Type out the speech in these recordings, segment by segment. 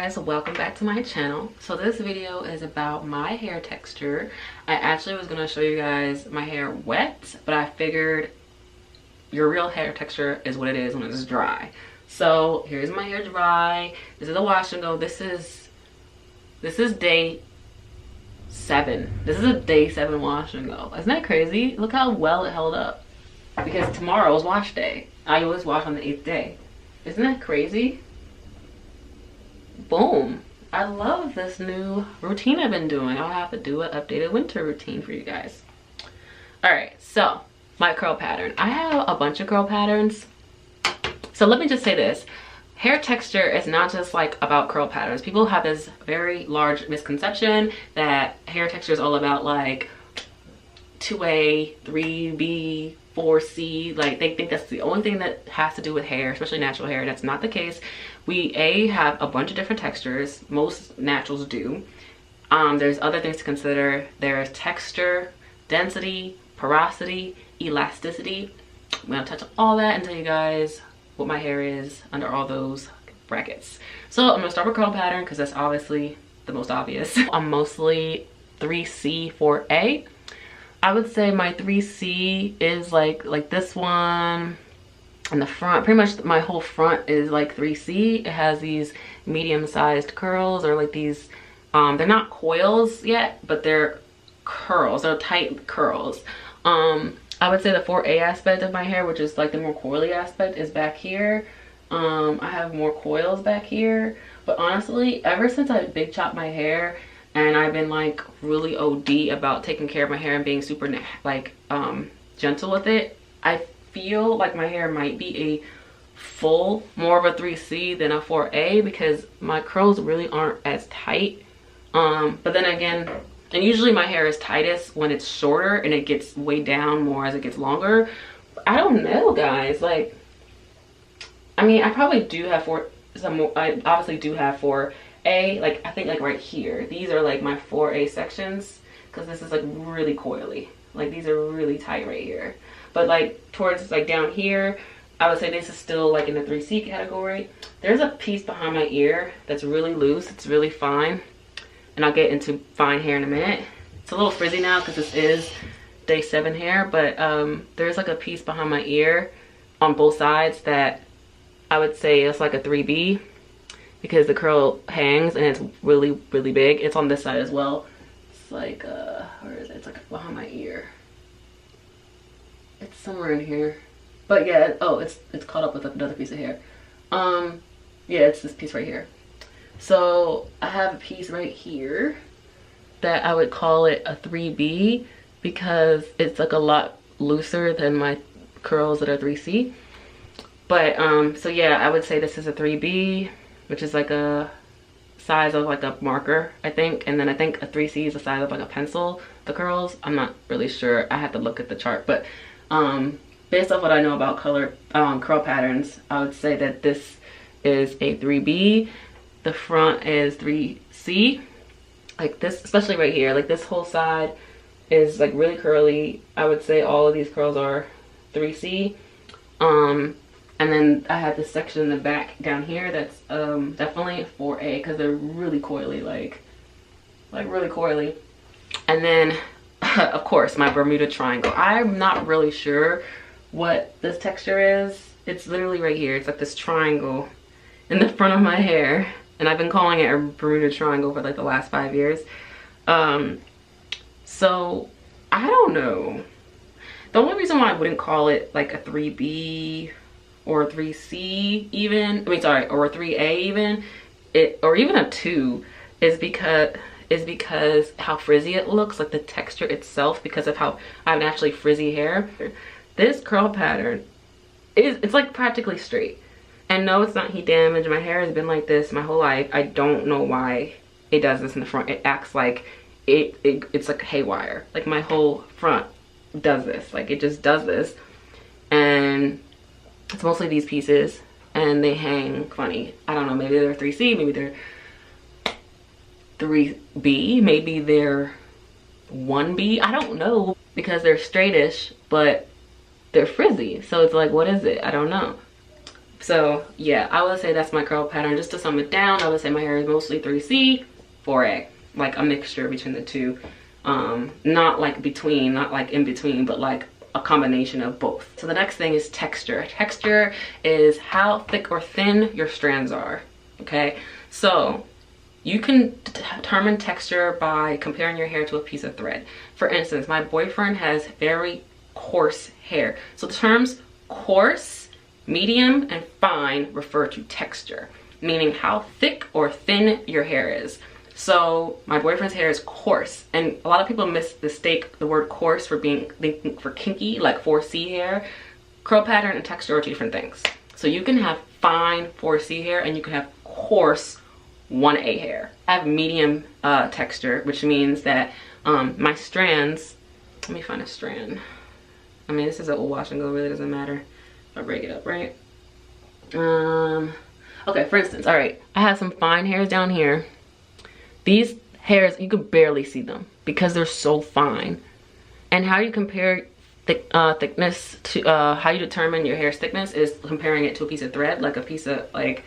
guys, welcome back to my channel. So this video is about my hair texture. I actually was going to show you guys my hair wet, but I figured your real hair texture is what it is when it's dry. So here's my hair dry. This is a wash and go. This is day 7. This is a day 7 wash and go. Isn't that crazy? Look how well it held up, because tomorrow is wash day. I always wash on the 8th day. Isn't that crazy? Boom. I love this new routine I've been doing. I'll have to do an updated winter routine for you guys. All right, so my curl pattern. I have a bunch of curl patterns. So let me just say this. Hair texture is not just like about curl patterns. People have this very large misconception that hair texture is all about like 2A, 3B, 4C. Like they think that's the only thing that has to do with hair, especially natural hair. That's not the case. We have a bunch of different textures. Most naturals do. There's other things to consider. There's texture, density, porosity, elasticity. I'm gonna touch on all that and tell you guys what my hair is under all those brackets. So I'm gonna start with curl pattern because that's obviously the most obvious. I'm mostly 3C, 4A. I would say my 3C is like this one in the front. Pretty much my whole front is like 3C. It has these medium-sized curls, or like these they're not coils yet, but they're curls. They're tight curls. I would say the 4A aspect of my hair, which is like the more coily aspect, is back here. I have more coils back here, but honestly, ever since I big chopped my hair and I've been like really OD about taking care of my hair and being super like gentle with it, I feel like my hair might be more of a 3C than a 4A, because my curls really aren't as tight. But then again, and usually my hair is tightest when it's shorter and it gets way down more as it gets longer. I don't know, guys. Like, I mean, I probably do have I obviously do have 4A. Like, I think like right here, these are like my 4A sections, because this is like really coily. Like, these are really tight right here. But like towards like down here, I would say this is still like in the 3C category. There's a piece behind my ear that's really loose. It's really fine. And I'll get into fine hair in a minute. It's a little frizzy now because this is day 7 hair, but there's like a piece behind my ear on both sides that I would say it's like a 3B, because the curl hangs and it's really, really big. It's on this side as well. It's like, where is it? It's like behind my ear. It's somewhere in here. But yeah, oh, it's caught up with another piece of hair. Yeah, it's this piece right here. So I have a piece right here that I would call it a 3B, because it's like a lot looser than my curls that are 3C. But so yeah, I would say this is a 3B, which is like a size of like a marker, I think. And then I think a 3C is the size of like a pencil, the curls. I'm not really sure. I have to look at the chart, but based off what I know about curl patterns, I would say that this is a 3B. The front is 3C, like this, especially right here. Like this whole side is like really curly. I would say all of these curls are 3C. And then I have this section in the back down here that's definitely 4A, because they're really coily, like really coily. And then of course my Bermuda triangle. I'm not really sure what this texture is. It's literally right here. It's like this triangle in the front of my hair. And I've been calling it a Bermuda triangle for like the last 5 years. So I don't know. The only reason why I wouldn't call it like a 3B or a 3C even, I mean, sorry, or a 3A even, or even a 2 is because how frizzy it looks, like the texture itself, because of how I have naturally frizzy hair. This curl pattern it's like practically straight. And no, it's not heat damage. My hair has been like this my whole life. I don't know why it does this in the front. It acts like it's like haywire. Like my whole front does this. Like it just does this. And it's mostly these pieces, and they hang funny. I don't know, maybe they're 3C, maybe they're 3B, maybe they're 1B. I don't know, because they're straightish, but they're frizzy. So it's like, what is it? I don't know. So yeah, I would say that's my curl pattern. Just to sum it down, I would say my hair is mostly 3C, 4A, like a mixture between the two. Not like between, not like in between, but like a combination of both. So the next thing is texture. Texture is how thick or thin your strands are, okay? So you can determine texture by comparing your hair to a piece of thread. For instance, my boyfriend has very coarse hair. So the terms coarse, medium, and fine refer to texture, meaning how thick or thin your hair is. So my boyfriend's hair is coarse, and a lot of people mistake the word coarse for thinking for kinky, like 4C hair. Curl pattern and texture are two different things. So you can have fine 4C hair and you can have coarse 1A hair. I have medium texture, which means that my strands, let me find a strand. I mean, this is a wash and go, really doesn't matter. I'll break it up, right? Okay, for instance, all right, I have some fine hairs down here. These hairs, you could barely see them because they're so fine. And how you compare thickness to, how you determine your hair's thickness is comparing it to a piece of thread, like a piece of like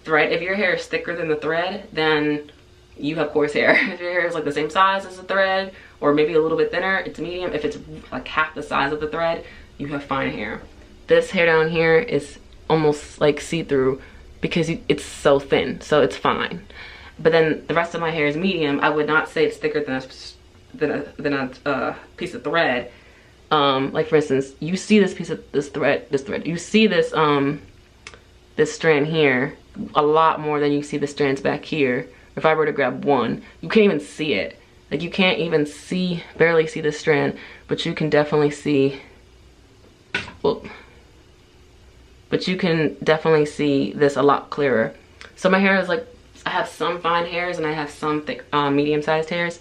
thread. If your hair is thicker than the thread, then you have coarse hair. If your hair is like the same size as the thread, or maybe a little bit thinner, it's medium. If it's like half the size of the thread, you have fine hair. This hair down here is almost like see-through because it's so thin, so it's fine. But then the rest of my hair is medium. I would not say it's thicker than a piece of thread. Like for instance, you see this piece of this thread. You see this this strand here a lot more than you see the strands back here. If I were to grab one, you can't even see it. Like you can't even see, barely see the strand, but you can definitely see. Well, but you can definitely see this a lot clearer. So my hair is like, I have some fine hairs and I have some thick, medium-sized hairs.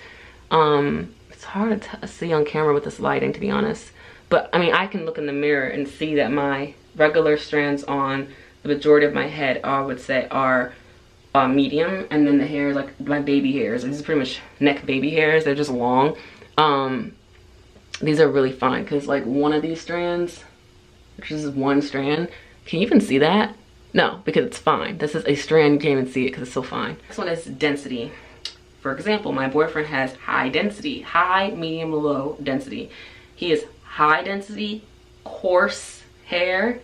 It's hard to see on camera with this lighting, to be honest. But I mean, I can look in the mirror and see that my regular strands on the majority of my head, I would say, are medium, and then the hair, like my baby hairs, these are pretty much neck baby hairs. They're just long. These are really fine because like one of these strands, which is one strand, can you even see that? No, because it's fine. This is a strand, you can't even see it because it's so fine. Next one is density. For example, my boyfriend has high density, high, medium, low density. He is high density, coarse hair,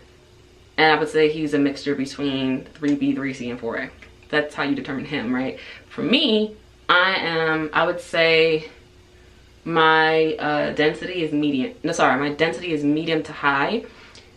and I would say he's a mixture between 3B, 3C, and 4A. That's how you determine him, right? For me, I would say my density is medium. No, sorry, my density is medium to high.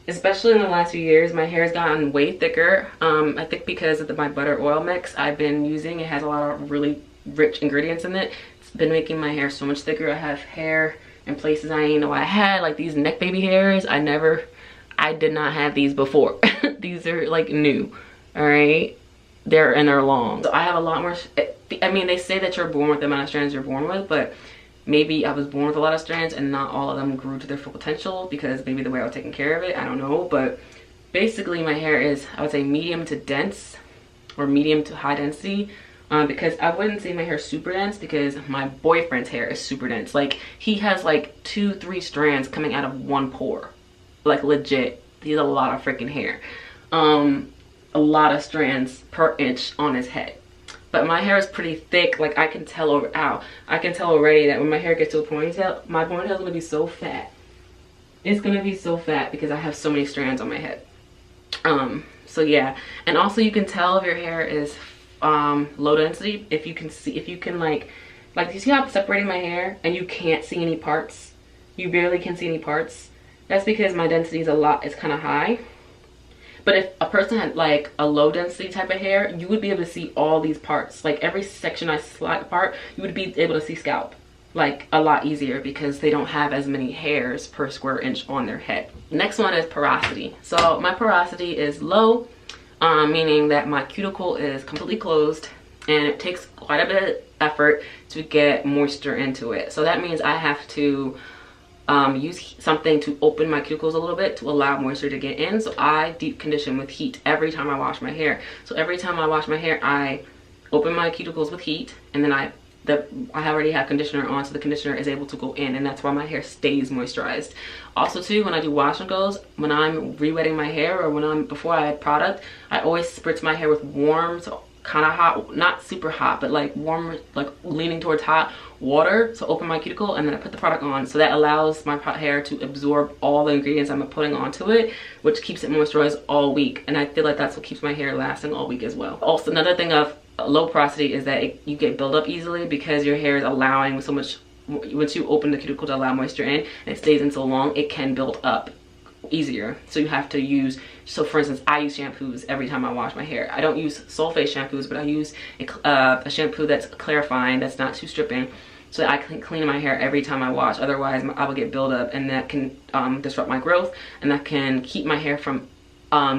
Especially in the last few years, my hair has gotten way thicker. I think because of my butter oil mix I've been using. It has a lot of really rich ingredients in it. It's been making my hair so much thicker. I have hair in places I didn't know I had, like these neck baby hairs. I did not have these before. These are like new, all right? They're long. So I have a lot more, I mean, they say that you're born with the amount of strands you're born with, but maybe I was born with a lot of strands and not all of them grew to their full potential because maybe the way I was taking care of it, I don't know. But basically my hair is, I would say, medium to dense or medium to high density, because I wouldn't say my hair is super dense because my boyfriend's hair is super dense. Like he has like 2-3 strands coming out of one pore, like legit. He has a lot of freaking hair, a lot of strands per inch on his head. But my hair is pretty thick. Like I can tell already that when my hair gets to a ponytail, my ponytail is gonna be so fat. It's gonna be so fat because I have so many strands on my head. So yeah, and also you can tell if your hair is low density if you can like you see how I'm separating my hair and you can't see any parts. You barely can see any parts. That's because my density is it's kind of high. But if a person had like a low density type of hair, you would be able to see all these parts. Like every section I slide apart, you would be able to see scalp like a lot easier because they don't have as many hairs per square inch on their head. Next one is porosity. So my porosity is low, meaning that my cuticle is completely closed and it takes quite a bit of effort to get moisture into it. So that means I have to use something to open my cuticles a little bit to allow moisture to get in. So I deep condition with heat every time I wash my hair. So every time I wash my hair, I open my cuticles with heat and then I I already have conditioner on, so the conditioner is able to go in, and that's why my hair stays moisturized. Also too, when I do wash and goes, when I'm re-wetting my hair, or before I add product, I always spritz my hair with warm, so kind of hot, not super hot, but like warm, like leaning towards hot water to open my cuticle, and then I put the product on, so that allows my hair to absorb all the ingredients I'm putting onto it, which keeps it moisturized all week. And I feel like that's what keeps my hair lasting all week as well. Also, another thing of low porosity is that you get buildup easily because your hair is allowing so much. Once you open the cuticle to allow moisture in and it stays in so long, it can build up easier. So you have to use, so for instance, I use shampoos every time I wash my hair. I don't use sulfate shampoos, but I use a shampoo that's clarifying, that's not too stripping, so that I can clean my hair every time I wash. Otherwise I will get buildup, and that can disrupt my growth, and that can keep my hair from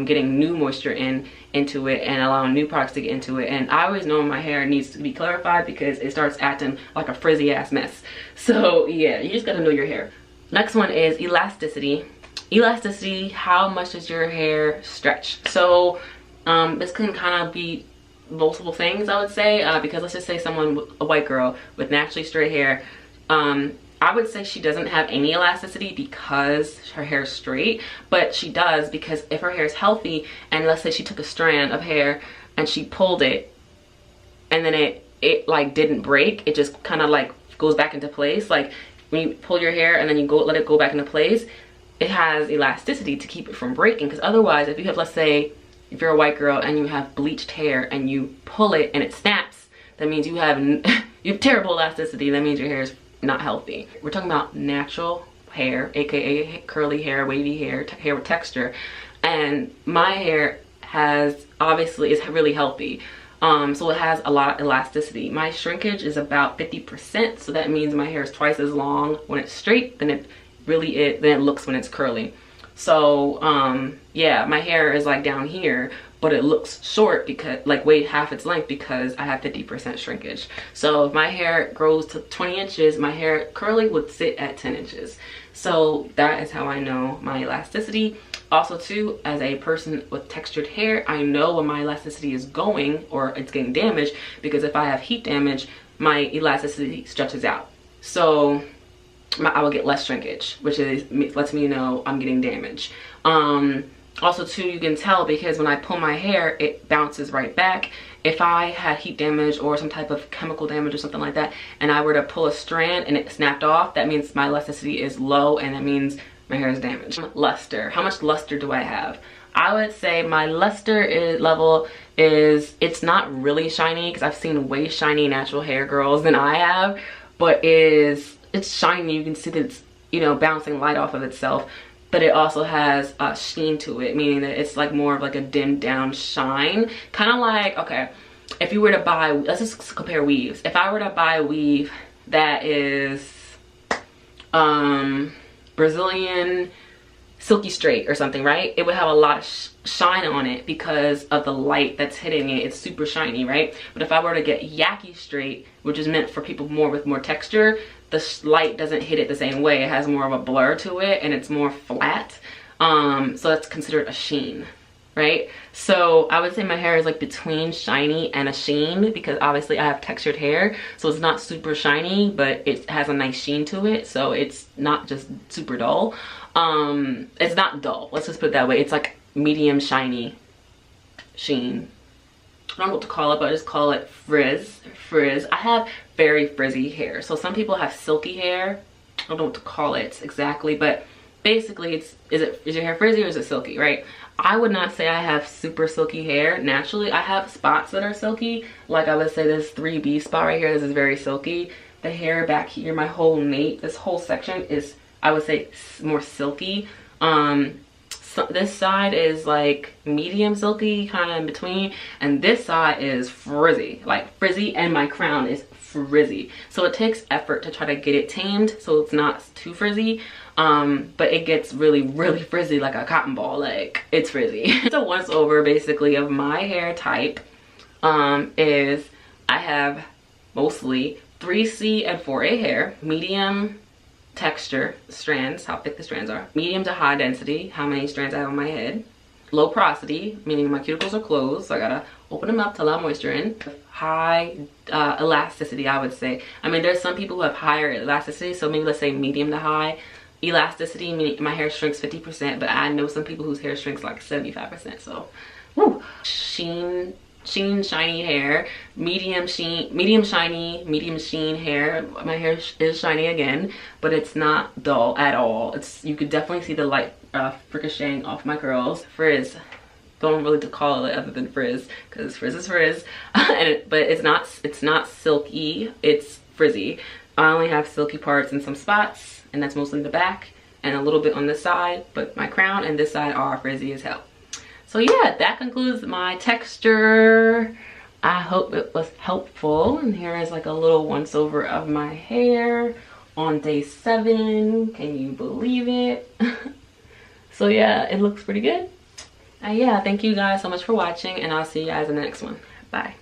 getting new moisture into it and allowing new products to get into it. And I always know my hair needs to be clarified because it starts acting like a frizzy ass mess. So yeah, you just gotta know your hair. Next one is elasticity. Elasticity, how much does your hair stretch? So this can kind of be multiple things, I would say, because let's just say a white girl with naturally straight hair, I would say she doesn't have any elasticity because her hair is straight, but she does because if her hair is healthy, and let's say she took a strand of hair and she pulled it, and then it like didn't break, it just kind of like goes back into place. Like when you pull your hair and then you let it go back into place, it has elasticity to keep it from breaking. Because otherwise, if you have, let's say, if you're a white girl and you have bleached hair and you pull it and it snaps, that means you have terrible elasticity. That means your hair is not healthy. We're talking about natural hair, aka curly hair, wavy hair, hair with texture, and my hair is really healthy. So it has a lot of elasticity. My shrinkage is about 50%, so that means my hair is twice as long when it's straight than it looks when it's curly. So yeah, my hair is like down here, but it looks short because like weighed half its length because I have 50% shrinkage. So if my hair grows to 20 inches, my hair curly would sit at 10 inches. So that is how I know my elasticity. Also too, as a person with textured hair, I know when my elasticity is going or it's getting damaged, because if I have heat damage, my elasticity stretches out. So I will get less shrinkage, which lets me know I'm getting damage. Also too, you can tell because when I pull my hair, it bounces right back. If I had heat damage or some type of chemical damage or something like that, and I were to pull a strand and it snapped off, that means my elasticity is low, and that means my hair is damaged. Luster, how much luster do I have? I would say my luster level is, it's not really shiny because I've seen way shiny natural hair girls than I have, but it's shiny. You can see that it's, you know, bouncing light off of itself, but it also has a sheen to it, meaning that it's like more of like a dimmed down shine. Kind of like, okay, if you were to buy, let's just compare weaves. If I were to buy a weave that is Brazilian silky straight or something, right? It would have a lot of shine on it because of the light that's hitting it. It's super shiny, right? But if I were to get yaki straight, which is meant for people with more texture, the light doesn't hit it the same way. It has more of a blur to it and it's more flat. So that's considered a sheen, right? So I would say my hair is like between shiny and a sheen because obviously I have textured hair. So it's not super shiny, but it has a nice sheen to it. So it's not just super dull. It's not dull. Let's just put it that way. It's like medium shiny sheen. I don't know what to call it, but I just call it frizz. I have very frizzy hair. So some people have silky hair. I don't know what to call it exactly, but basically is your hair frizzy or is it silky, right? I would not say I have super silky hair naturally. I have spots that are silky. Like I would say this 3B spot right here, this is very silky. The hair back here, my whole nape, this whole section is, I would say, more silky. So this side is like medium silky, kind of in between, and this side is frizzy, like frizzy, and my crown is frizzy. So it takes effort to try to get it tamed so it's not too frizzy, but it gets really, really frizzy like a cotton ball. Like, it's frizzy. So once over basically of my hair type is I have mostly 3C and 4A hair, medium texture strands, how thick the strands are, medium to high density, how many strands I have on my head, low porosity, meaning my cuticles are closed, so I gotta open them up to allow moisture in. High elasticity, I would say. I mean, there's some people who have higher elasticity, so maybe let's say medium to high elasticity, meaning my hair shrinks 50%, but I know some people whose hair shrinks like 75%, so woo. Sheen, shiny hair, medium shiny, medium sheen hair. My hair is shiny again, but it's not dull at all. You could definitely see the light ricocheting off my curls. Frizz, don't really call it other than frizz, because frizz is frizz. But it's not silky, it's frizzy. I only have silky parts in some spots, and that's mostly the back and a little bit on this side, but my crown and this side are frizzy as hell. So yeah, that concludes my texture. I hope it was helpful. And here is like a little once over of my hair on day 7. Can you believe it? So yeah, it looks pretty good. Yeah, thank you guys so much for watching, and I'll see you guys in the next one. Bye.